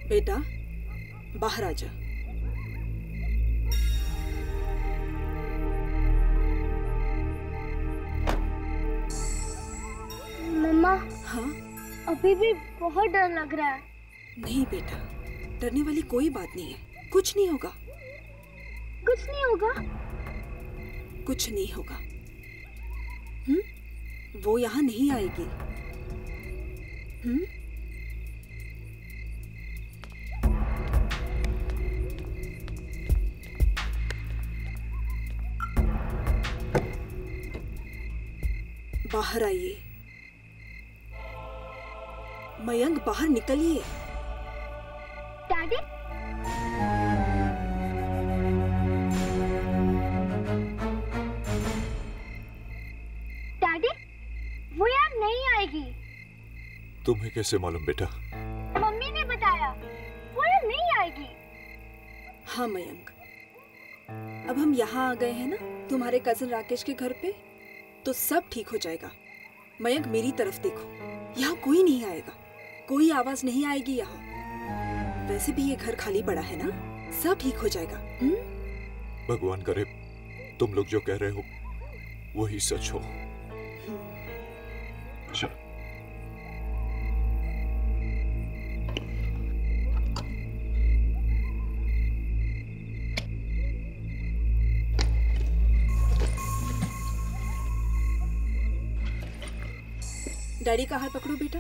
बेटा बाहर आ जा। मम्मा। हाँ? अभी भी बहुत डर लग रहा है। नहीं बेटा, डरने वाली कोई बात नहीं है, कुछ नहीं होगा। कुछ नहीं होगा? कुछ नहीं होगा। वो यहाँ नहीं आएगी। बाहर आइए। मयंक बाहर निकलिए। डैडी? डैडी, वो यार नहीं आएगी। तुम्हें कैसे मालूम बेटा? मम्मी ने बताया, वो यार नहीं आएगी। हाँ मयंक, अब हम यहाँ आ गए हैं ना तुम्हारे कजिन राकेश के घर पे, तो सब ठीक हो जाएगा। मयंक मेरी तरफ देखो, यहाँ कोई नहीं आएगा, कोई आवाज नहीं आएगी यहाँ। वैसे भी ये घर खाली पड़ा है ना, सब ठीक हो जाएगा। भगवान करे तुम लोग जो कह रहे हो वही सच हो। चलो। डैडी का हाथ पकड़ो बेटा।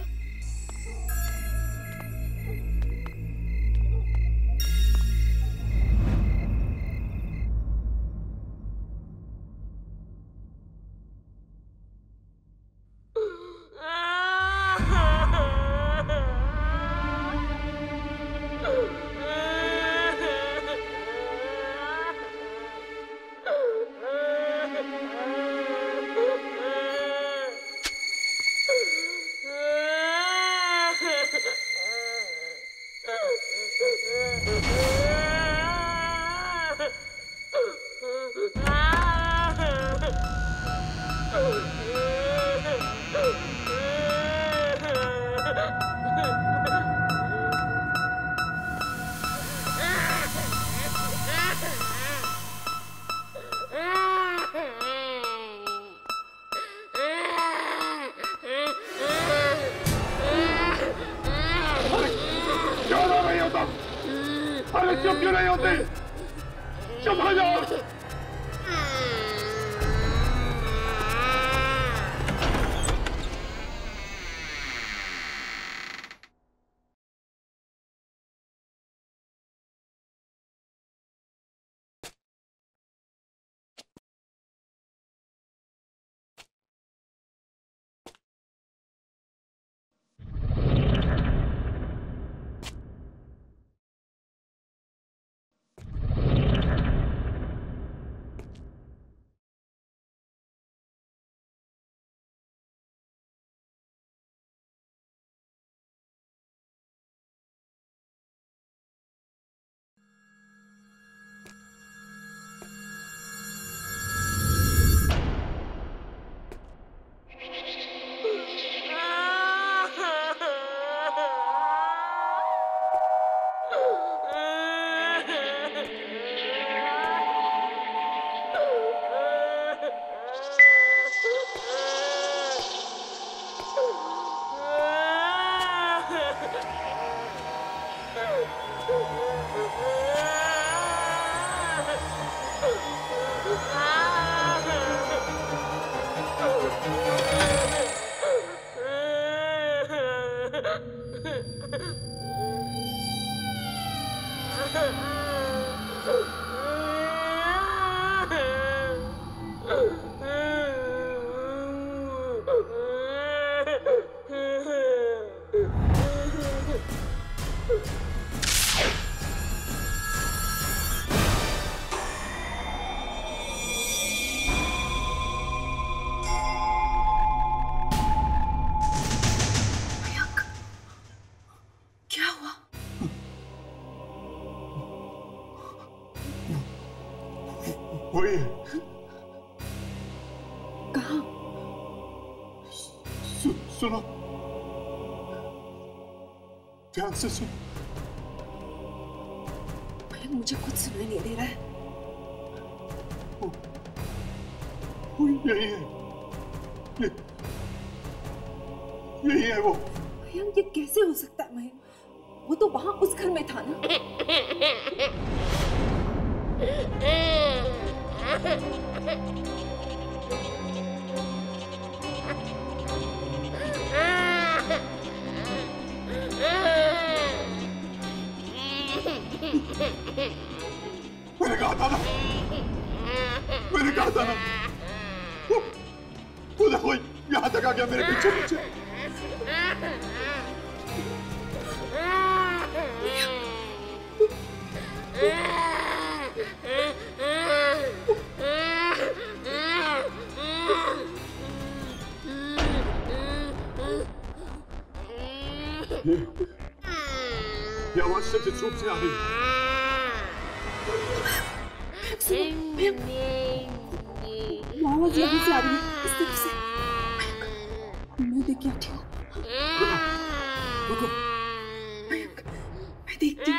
चुप क्यों नहीं होते? चुप हो जाओ। वही कहाँ? सुनो, ध्यान से सुनो। मयंक मुझे कुछ सुनाई नहीं दे रहा है। यही है, यही है वो। मयंक ये कैसे हो सकता है मयंक? वो तो वहां उस घर में था ना। मैंने कहा था ना, मैंने कहा था ना। वो देखो यहाँ तक आ गया मेरे पीछे पीछे। ये आवाज सचित रूप से आ रही है। आवाज यहीं से आ रही है, इस तरफ से। मैं देख के आती हूँ। रुको। मयंक, मैं देखती हूँ।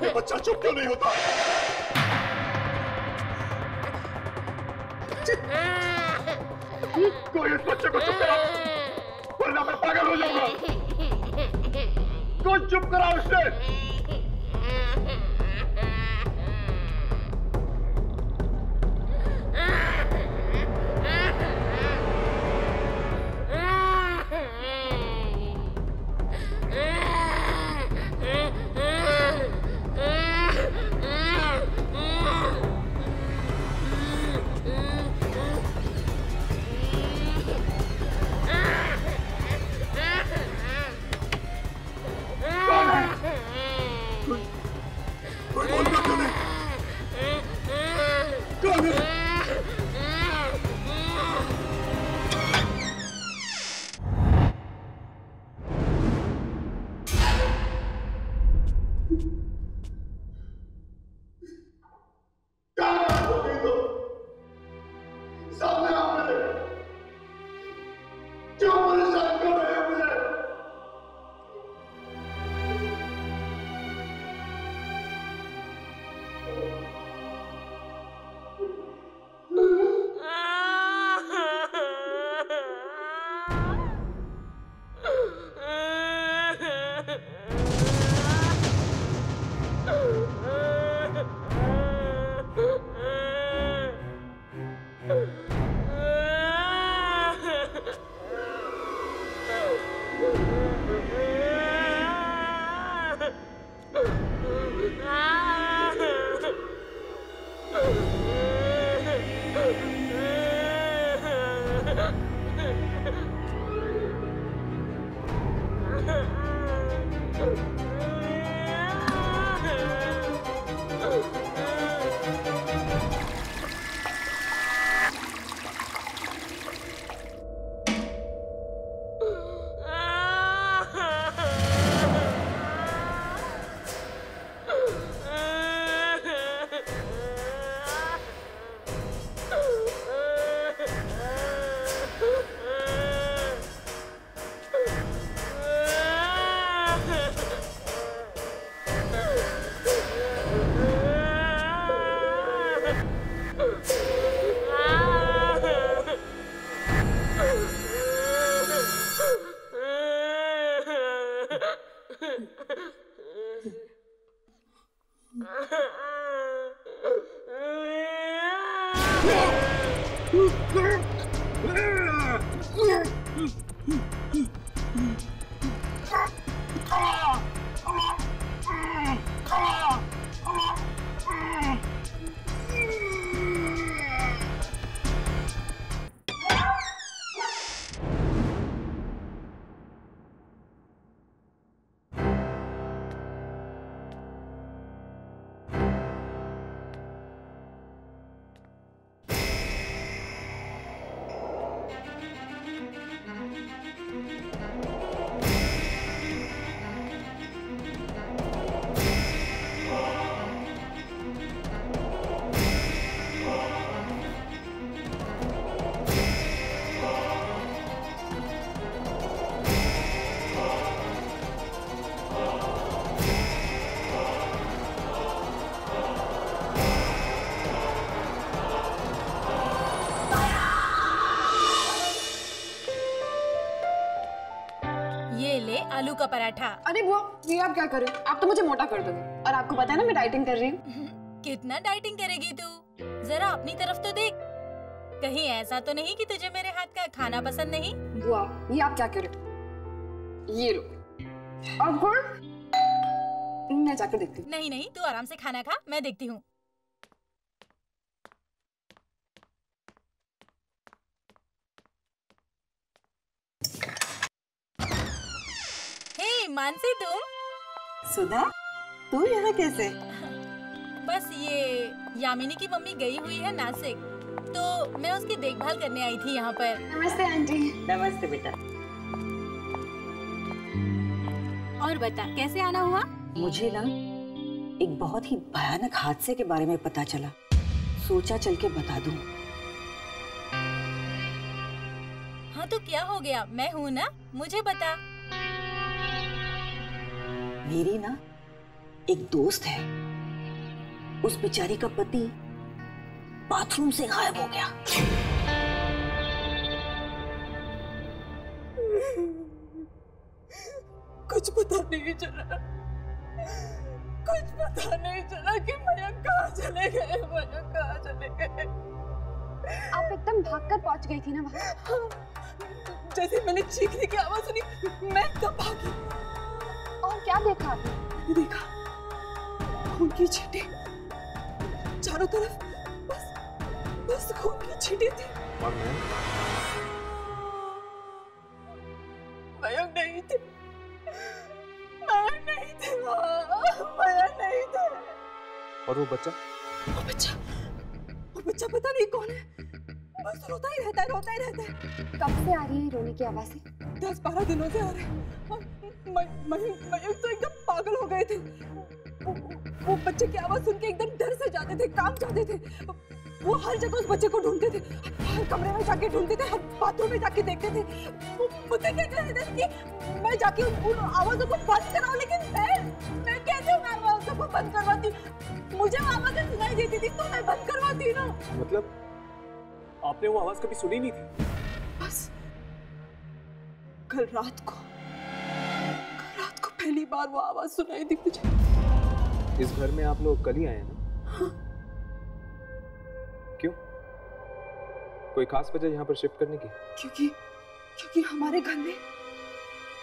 ये बच्चा चुप क्यों नहीं होता? कोई इस बच्चे को चुप कराओ, वरना मैं पागल हो जाऊंगा। कोई चुप कराओ इसे। ले आलू का पराठा। अरे बुआ, ये आप क्या कर रहे हो? आप तो मुझे मोटा कर दोगे। और आपको पता है ना मैं डाइटिंग कर रही हूँ। कितना डाइटिंग करेगी तू? जरा अपनी तरफ तो देख। कहीं ऐसा तो नहीं कि तुझे मेरे हाथ का खाना पसंद नहीं? बुआ, ये आप क्या कर रहे हो? ये लो। और गुड़? मैं जाकर देखती हूँ। नहीं नहीं, तू आराम से खाना खा, मैं देखती हूँ। हे मानसी, तुम? सुधा, तू यहाँ कैसे? बस ये यामिनी की मम्मी गई हुई है नासिक, तो मैं उसकी देखभाल करने आई थी यहाँ पर। नमस्ते आंटी। नमस्ते बेटा। और बता, कैसे आना हुआ? मुझे ना एक बहुत ही भयानक हादसे के बारे में पता चला, सोचा चल के बता दूं। हाँ तो क्या हो गया? मैं हूँ ना, मुझे बता। मेरी ना एक दोस्त है, उस बेचारी का पति बाथरूम से गायब हो गया। कुछ पता नहीं चला, कुछ पता नहीं चला कि मयंक कहाँ चले गए, मयंक कहाँ चले गए। आप एकदम भागकर पहुंच गई थी ना वहाँ? जैसे मैंने चीखने की आवाज सुनी, मैं तब भागी। और क्या देखा आपने? मैंने देखा खून की छींटे चारों तरफ, बस खून की छींटे थी। और मैं मयंक नहीं थे, मयंक नहीं थे, मयंक नहीं थे। और वो बच्चा वो बच्चा पता नहीं कौन है, बस रोता ही रहता है, रोता ही रहता है। कब से आ रही है रोने की आवाज़ें? 10-12 दिनों से आ रहे हैं। मयंक तो एकदम पागल हो गए थे। वो बच्चे की आवाज सुन के एकदम डर से जाते थे, कांप जाते थे। वो हर जगह उस बच्चे को ढूंढते थे, हर कमरे में जाके ढूंढते थे, हर बाथरूम में जाके देखते थे। वो मुझसे क्या कह रहे थे कि मैं जाके उन आवाजों को बंद कराऊं, लेकिन मैं कैसे उन आवाजों को बंद करवाती? मुझे वो आवाजें सुनाई देती थी तो मैं बंद करवाती ना। मतलब आपने वो आवाज कभी सुनी नहीं थी? बस कल रात को पहली बार वो आवाज सुनाई दी मुझे। इस घर में आप लोग कल ही आए हैं ना? हाँ। क्यों? कोई खास वजह यहाँ पर शिफ्ट करने की? क्योंकि हमारे घर में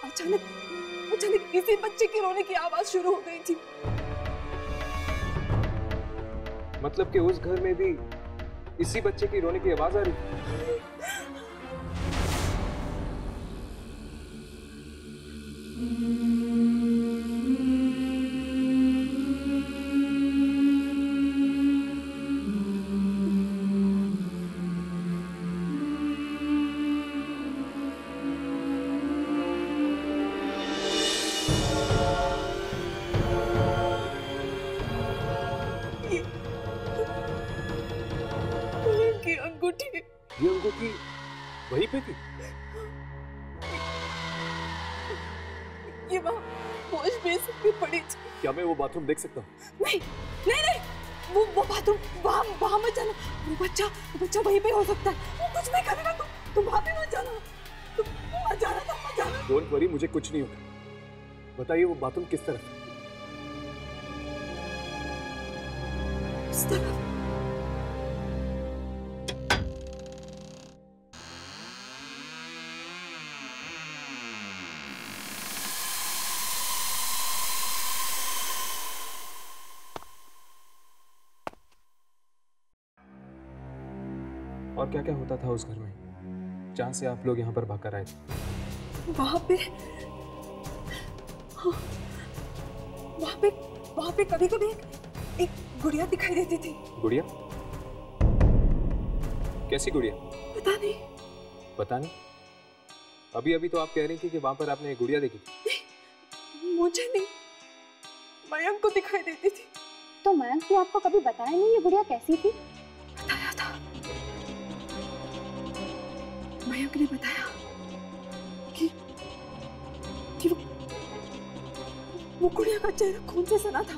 अचानक किसी बच्चे की रोने की आवाज शुरू हो गई थी। मतलब कि उस घर में भी इसी बच्चे की रोने की आवाज आ रही थी? ये अंगूठी वहीं पे थी? ये वहाँ वॉश बेसिन पे पड़ी थी। क्या मैं वो बाथरूम देख सकता हूँ? नहीं, वो बाथरूम वहाँ मत जाना। वो बच्चा वहीं पे हो सकता है। वो कुछ नहीं करेगा, तुम वहाँ पे मत जाना। तुम मत जाना। डोंट वरी, मुझे कुछ नहीं होगा। बताइए वो बाथरूम किस तरफ है? इस तरफ। और क्या क्या होता था उस घर में जहाँ से आप लोग यहाँ पर भागकर आए थे? वहाँ पे कभी-कभी एक गुड़िया दिखाई देती थी। गुड़िया? कैसी गुड़िया? पता नहीं। अभी तो आप कह रही थी कि वहाँ पर आपने एक गुड़िया देखी थी। मुझे नहीं, मयंक को दिखाई देती थी। तो मयंक ने आपको कभी बताया नहीं ये गुड़िया कैसी थी? बताया था, मयंक ने बताया कि वो गुड़िया का चेहरा खून से सना था।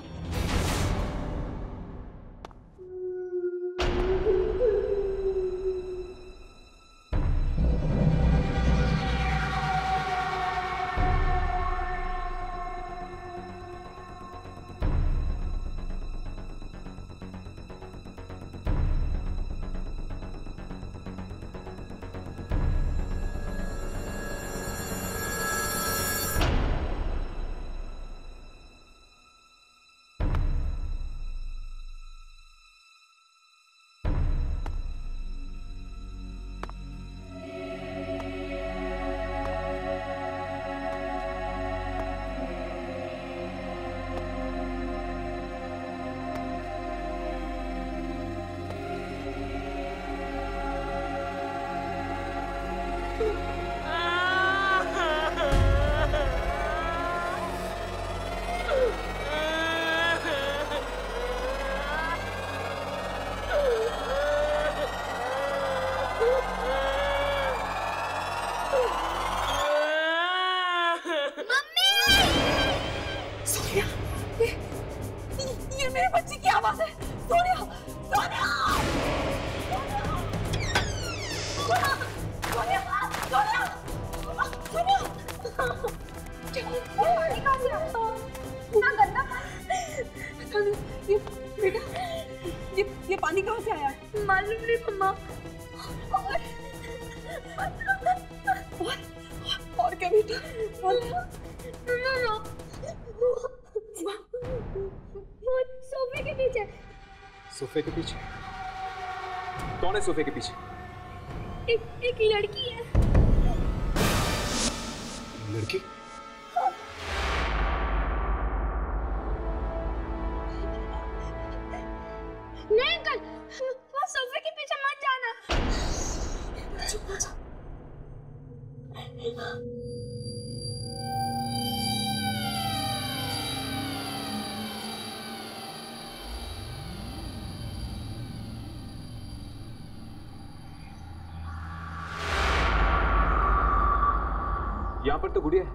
कहाँ से? सोनिया, सोनिया, सोनिया, सोनिया, सोनिया, सोनिया, पानी कहाँ से आता? इतना गंदा पानी। ये बेटा, ये पानी कहाँ से आया? मालूम नहीं मम्मा। और क्या बेटा? और वो सोफे के पीछे। सोफे के पीछे? कौन है सोफे के पीछे? एक लड़की है। लड़की? नहीं अंकल, वो सोफे के पीछे मत जाना। चुप हो जा। यहाँ पर तो गुड़िया है।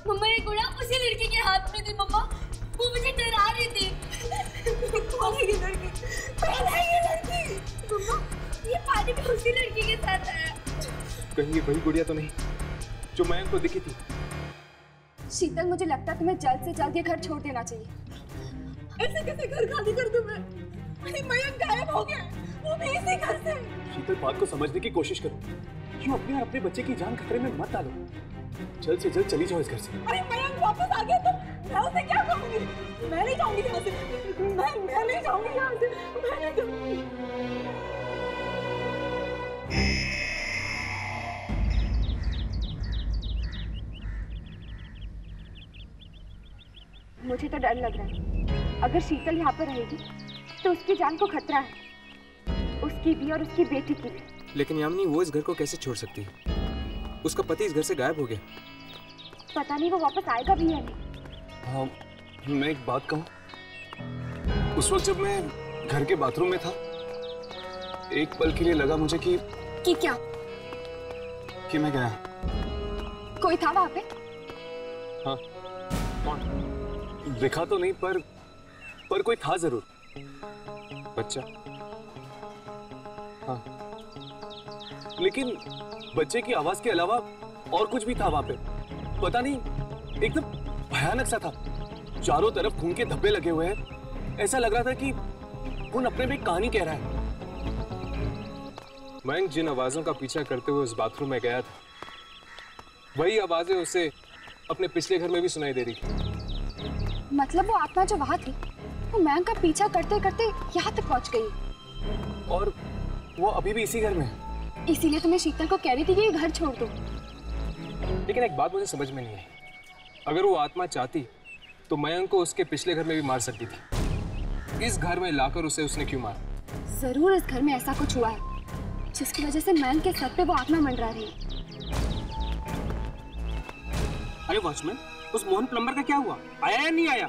मम्मा ये गुड़ा उसी लड़की के हाथ में थी मम्मा। वो मुझे डरा रही थी। कौन है ये लड़की? कौन है ये लड़की? मम्मा ये पानी में उसी लड़की के साथ आया। कहीं ये वही गुड़िया तो नहीं जो मयंक को दिखी थी? शीतल, मुझे लगता है तुम्हें जल्द से जल्द ये घर छोड़ देना चाहिए। ऐसे कैसे घर खाली कर दूं मैं? मयंक गायब हो गया, वो भी इसी घर से। शीतल, बात को समझने की कोशिश करो। क्यों अपने और अपने बच्चे की जान खतरे में मत डालो। जल्द से जल्द चली जाओ इस घर से। अरे मयंक वापस आ गया तो मैं उसे क्या कहूंगी? मैं नहीं जाऊंगी यहाँ से। मैं नहीं जाऊंगी यहाँ से। मैं नहीं जाऊंगी। मुझे तो डर लग रहा है। अगर शीतल यहाँ पर रहेगी तो उसकी जान को खतरा है, उसकी भी और उसकी बेटी की भी। लेकिन यामिनी, वो इस घर को कैसे छोड़ सकती है? उसका पति इस घर से गायब हो गया। पता नहीं वो वापस आएगा भी या नहीं। हाँ, मैं एक बात कहूँ। उस वक्त जब मैं घर के बाथरूम में था, एक पल के लिए लगा मुझे कि क्या? कि मैं गया। कोई था वहाँ पे? हाँ। कौन? दिखा तो नहीं, पर कोई था जरूर। बच्चा? हाँ, लेकिन बच्चे की आवाज के अलावा और कुछ भी था वहां पे। पता नहीं, एकदम भयानक सा था। चारों तरफ खून के धब्बे लगे हुए हैं। ऐसा लग रहा था कि खून अपने में एक कहानी कह रहा है। मयंक जिन आवाजों का पीछा करते हुए उस बाथरूम में गया था, वही आवाजें उसे अपने पिछले घर में भी सुनाई दे रही थी। मतलब वो आत्मा जो वहाँ थी, वो मयंक का पीछा करते करते यहाँ तक पहुँच गई। और वो अभी भी इसी घर में है। इसीलिए तुम्हें शीतल को कह रही थी कि ये घर छोड़ दो। लेकिन एक बात मुझे समझ में नहीं आई। अगर वो आत्मा चाहती तो मयंक को उसके पिछले घर में भी मार सकती थी। इस घर में लाकर उसे उसने क्यों मारा? जरूर इस घर में ऐसा कुछ हुआ है जिसकी वजह से मयंक के सर पे वो आत्मा मंडरा रही है। अरे वॉचमैन, उस मोहन प्लम्बर का क्या हुआ? आया या नहीं आया?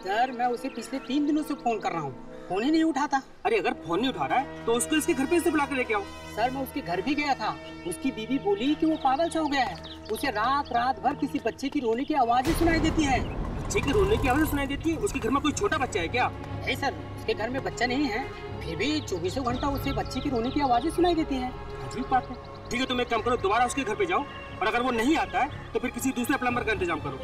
सर, मैं उसे पिछले 3 दिनों से फोन कर रहा हूँ, फोन ही नहीं उठाता। अरे अगर फोन नहीं उठा रहा है तो उसको इसके घर पे से बुला कर लेके आओ। सर, मैं उसके घर भी गया था। उसकी बीवी बोली कि वो पागल सा हो गया है। उसे रात भर किसी बच्चे की रोने की आवाज़ें सुनाई देती है। बच्चे की रोने की आवाज़ सुनाई देती है? उसके घर में कोई छोटा बच्चा है क्या? नहीं सर, उसके घर में बच्चा नहीं है, फिर भी 24 घंटा उसे बच्चे की रोने की आवाज़ें सुनाई देती है। अजीब बात है। ठीक है, तुम एक काम करो, दोबारा उसके घर पे जाओ, और अगर वो नहीं आता है तो फिर किसी दूसरे प्लम्बर का इंतजाम करो।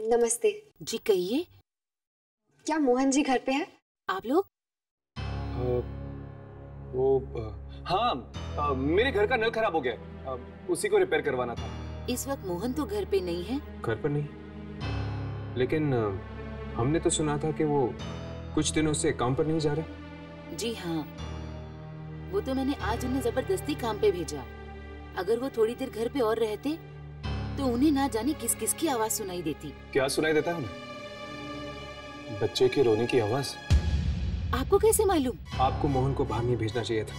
नमस्ते जी। कहिए, क्या मोहन जी घर पे है? आप लोग? हाँ, मेरे घर का नल खराब हो गया, उसी को रिपेयर करवाना था। इस वक्त मोहन तो घर पे नहीं है। घर पर नहीं, लेकिन हमने तो सुना था कि वो कुछ दिनों से काम पर नहीं जा रहे। जी हाँ, वो तो मैंने आज उन्हें जबरदस्ती काम पे भेजा। अगर वो थोड़ी देर घर पे और रहते तो उन्हें ना जाने किस किस की आवाज सुनाई देती। क्या सुनाई देता है उन्हें? बच्चे के रोने की आवाज। आपको कैसे मालूम? आपको मोहन को बाहर नहीं भेजना चाहिए था,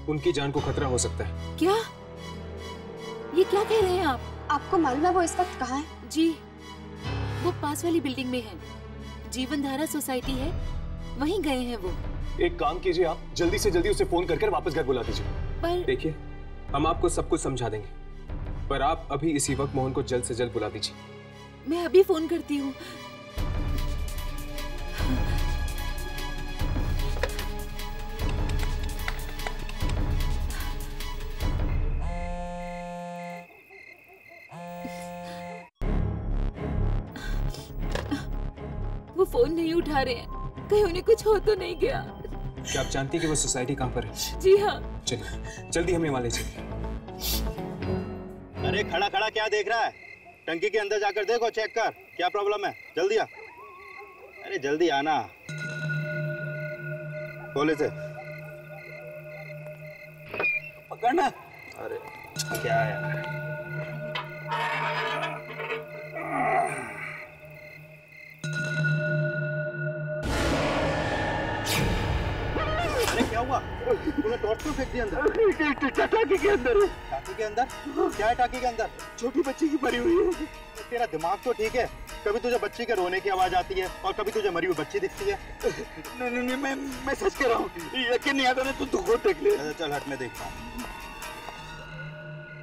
उनकी जान को खतरा हो सकता है। क्या? ये क्या कह रहे हैं आप? आपको मालूम है वो इस वक्त कहाँ है? जी, वो पास वाली बिल्डिंग में है, जीवन धारा सोसाइटी है, वहीं गए हैं वो। एक काम कीजिए, आप जल्दी से जल्दी उसे फोन करके वापस घर बुला दीजिए। पर देखिए, हम आपको सब कुछ समझा देंगे, पर आप अभी इसी वक्त मोहन को जल्द से जल्द बुला दीजिए। मैं अभी फोन करती हूँ। वो फोन नहीं उठा रहे हैं, कहीं उन्हें कुछ हो तो नहीं गया। क्या आप जानती हैं कि वो सोसाइटी कहाँ पर है? जी हाँ। चलिए जल्दी हमें वहाँ ले चलिए। अरे खड़ा खड़ा क्या देख रहा है? टंकी के अंदर जाकर देखो, चेक कर क्या प्रॉब्लम है। जल्दी आ, अरे जल्दी आना। खोले से पकड़ना। अरे क्या है? अरे क्या हुआ? तूने टॉर्च क्यों फेंक दिया अंदर? टाकी के अंदर। टाकी के अंदर? क्या है टाकी के अंदर? छोटी बच्ची की मरी हुई है। तेरा दिमाग तो ठीक है, कभी तुझे बच्ची के रोने की आवाज आती है और कभी तुझे मरी हुई बच्ची दिखती है। नहीं, मैं सच कह रहा हूँ, यकीन नहीं आता ना तो खुद देख ले। चल हट, मैं देखता हूँ।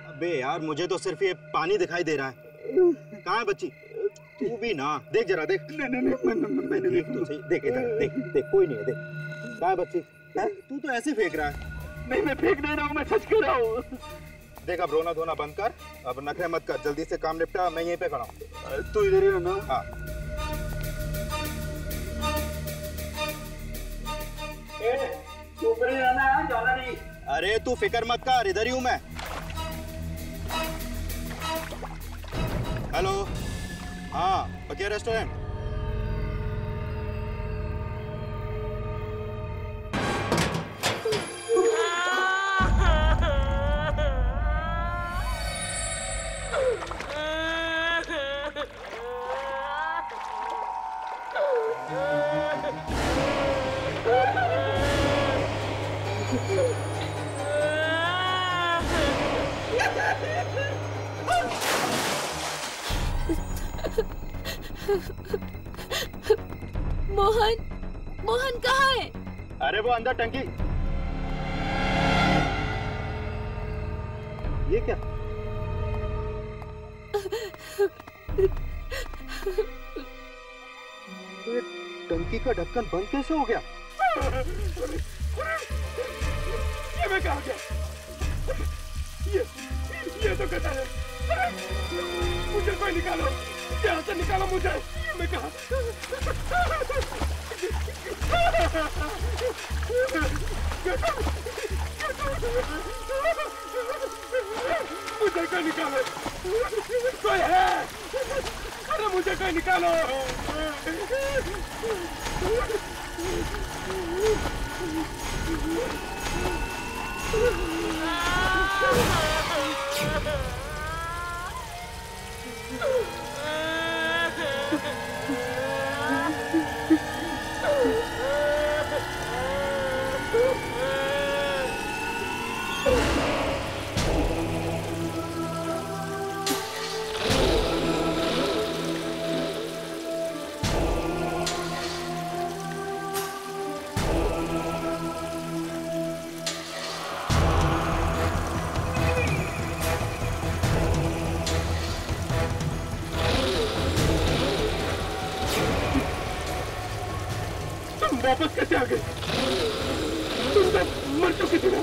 अबे यार, मुझे तो सिर्फ ये पानी दिखाई दे रहा है। कहाँ है बच्ची? तू भी ना देख, जरा देख। नहीं, मैंने देख तो सही, देख इधर, देख कोई नहीं है, देख। कहाँ है बच्ची? तू तो ऐसे फेंक रहा है। नहीं, मैं फेंक नहीं रहा हूँ, मैं सच कह रहा हूँ। देख, अब रोना धोना बंद कर, अब नखरे मत कर, जल्दी से काम निपटा। मैं यहीं पे खड़ा हूँ। तू इधर ही रहना। हाँ। तू ऊपर ही रहना है, जाना नहीं। अरे तू फिक्र मत कर, इधर ही हूँ मैं। हेलो, हाँ बकिया रेस्टोरेंट। मोहन कहाँ है? अरे वो अंदर टंकी। ये क्या? ये टंकी का ढक्कन बंद कैसे हो गया? ये मैं कहाँ गया? ये तो गधा है। मुझे कोई निकालो, यहाँ से निकालो मुझे। मैं कहाँ? मुझे कोई निकालो, कोई है? अरे मुझे कोई निकालो। वापस कैसे आ गए? तुम तो मर चुके थे ना।